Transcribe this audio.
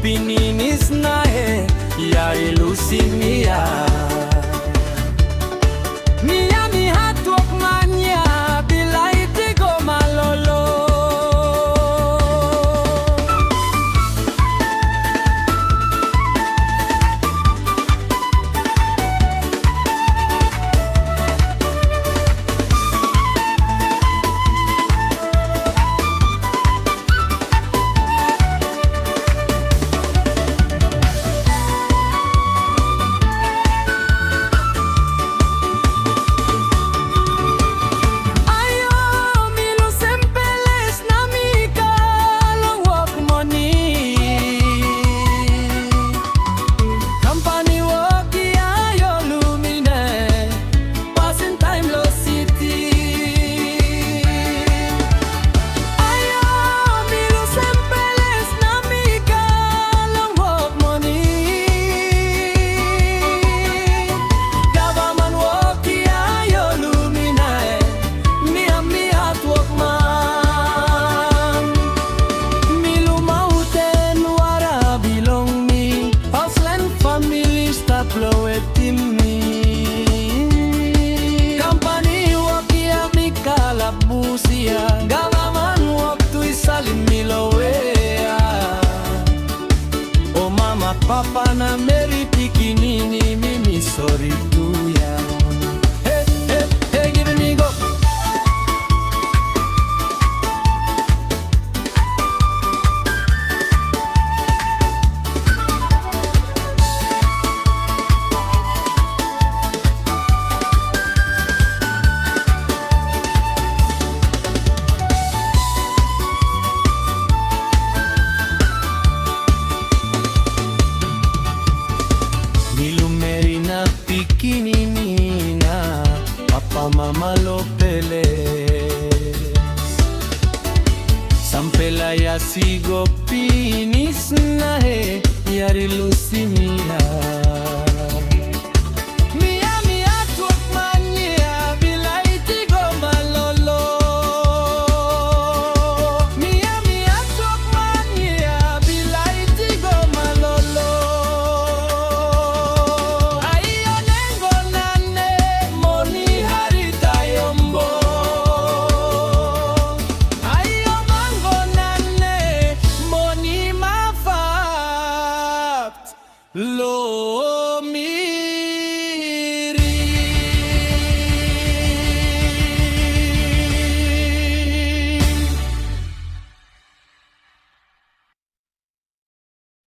pininis nahe yari lusimia Miami hatwok manya bilay tigo malolo Company wakia mikala busia Galaman waktu salim milowea Oh mama papa na meri pikinini mimi sorry tuya Hey hey hey give me go Merina pikinina Papa Mama Lopeles Sampelaya sigo pinis nahe Yari lusimia